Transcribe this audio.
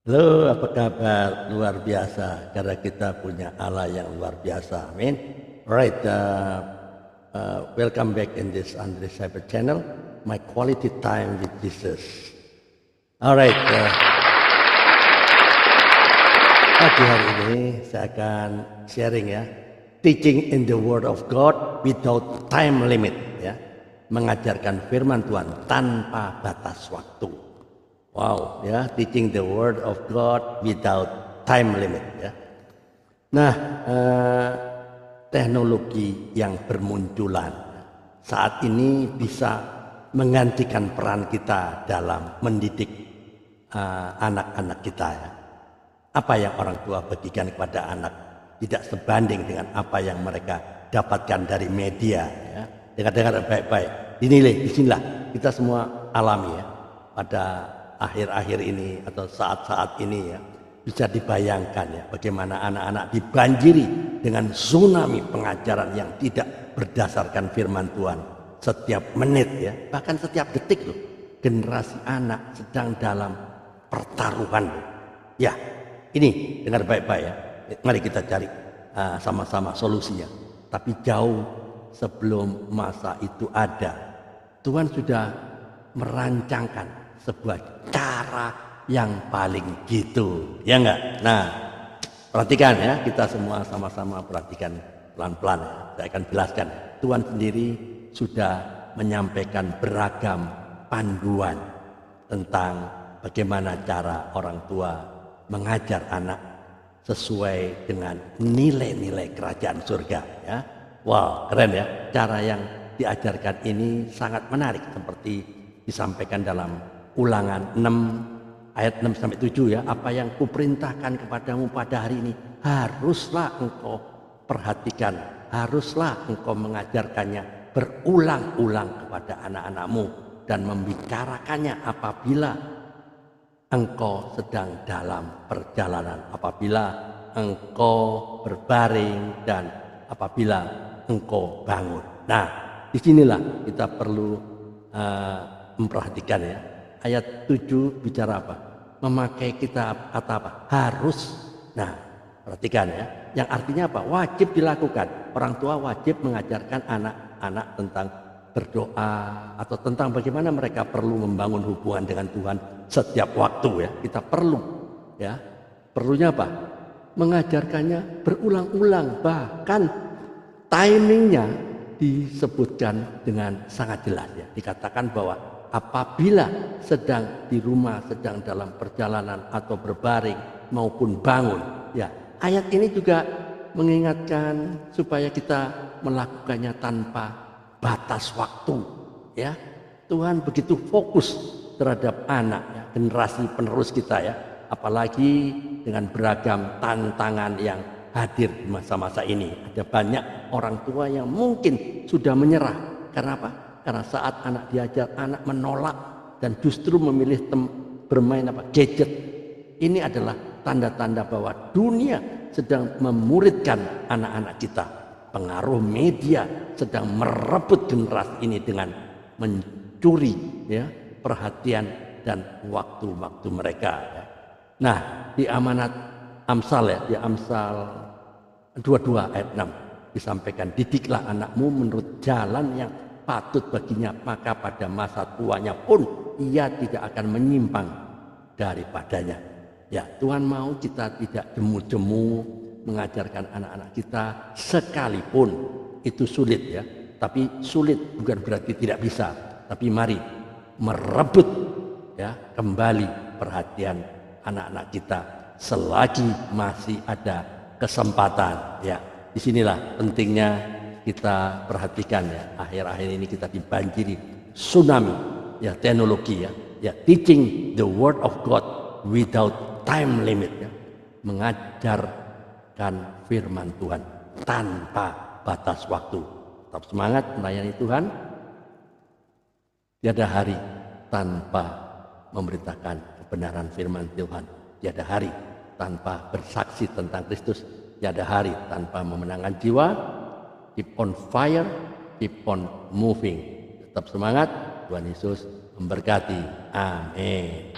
Halo, apa kabar? Luar biasa, karena kita punya Allah yang luar biasa. Amin. Alright, welcome back in this Andre Cyber channel, my quality time with Jesus. Alright, pagi hari ini saya akan sharing ya, teaching in the Word of God without time limit ya, mengajarkan firman Tuhan tanpa batas waktu. Wow, ya, teaching the word of God without time limit ya. Nah, teknologi yang bermunculan saat ini bisa menggantikan peran kita dalam mendidik anak-anak kita ya. Apa yang orang tua bagikan kepada anak tidak sebanding dengan apa yang mereka dapatkan dari media ya. Dengar-dengar baik-baik. Dinilai, disinilah kita semua alami ya. Pada akhir-akhir ini atau saat-saat ini ya, bisa dibayangkan ya bagaimana anak-anak dibanjiri dengan tsunami pengajaran yang tidak berdasarkan firman Tuhan setiap menit ya, bahkan setiap detik loh. Generasi anak sedang dalam pertaruhan loh. Ya, ini dengar baik-baik ya. Mari kita cari sama-sama solusinya. Tapi jauh sebelum masa itu ada, Tuhan sudah merancangkan sebuah cara yang paling gitu, ya enggak? Nah, perhatikan ya, kita semua sama-sama perhatikan pelan-pelan ya. Saya akan jelaskan. Tuhan sendiri sudah menyampaikan beragam panduan tentang bagaimana cara orang tua mengajar anak sesuai dengan nilai-nilai kerajaan surga ya. Wow, keren ya. Cara yang diajarkan ini sangat menarik seperti disampaikan dalam Ulangan 6 ayat 6 sampai 7 ya, apa yang kuperintahkan kepadamu pada hari ini haruslah engkau perhatikan, haruslah engkau mengajarkannya berulang-ulang kepada anak-anakmu dan membicarakannya apabila engkau sedang dalam perjalanan, apabila engkau berbaring dan apabila engkau bangun. Nah, disinilah kita perlu memperhatikan ya. Ayat 7 bicara apa? Memakai kata apa? Harus. Nah, perhatikan ya. Yang artinya apa? Wajib dilakukan. Orang tua wajib mengajarkan anak-anak tentang berdoa atau tentang bagaimana mereka perlu membangun hubungan dengan Tuhan setiap waktu ya. Kita perlu ya. Perlunya apa? Mengajarkannya berulang-ulang, bahkan timingnya disebutkan dengan sangat jelas ya. Dikatakan bahwa apabila sedang di rumah, sedang dalam perjalanan atau berbaring maupun bangun ya. Ayat ini juga mengingatkan supaya kita melakukannya tanpa batas waktu ya. Tuhan begitu fokus terhadap anak ya, generasi penerus kita ya, apalagi dengan beragam tantangan yang hadir di masa-masa ini. Ada banyak orang tua yang mungkin sudah menyerah. Karena apa? Karena saat anak diajar, anak menolak dan justru memilih bermain gadget. Ini adalah tanda-tanda bahwa dunia sedang memuridkan anak-anak kita. Pengaruh media sedang merebut generasi ini dengan mencuri ya, perhatian dan waktu-waktu mereka. Ya. Nah, di amanat Amsal ya, di Amsal 22 ayat 6 disampaikan, didiklah anakmu menurut jalan yang patut baginya, maka pada masa tuanya pun ia tidak akan menyimpang daripadanya. Ya, Tuhan mau kita tidak jemu-jemu mengajarkan anak-anak kita, sekalipun itu sulit ya. Tapi sulit bukan berarti tidak bisa. Tapi mari merebut ya kembali perhatian anak-anak kita selagi masih ada kesempatan ya. Disinilah pentingnya kita perhatikan ya, akhir-akhir ini kita dibanjiri tsunami ya teknologi ya, teaching the word of God without time limit ya, mengajarkan firman Tuhan tanpa batas waktu. Tetap semangat melayani Tuhan. Tiada hari tanpa memberitakan kebenaran firman Tuhan. Tiada hari tanpa bersaksi tentang Kristus. Tiada hari tanpa memenangkan jiwa. Keep on fire, keep on moving. Tetap semangat, Tuhan Yesus memberkati. Amin.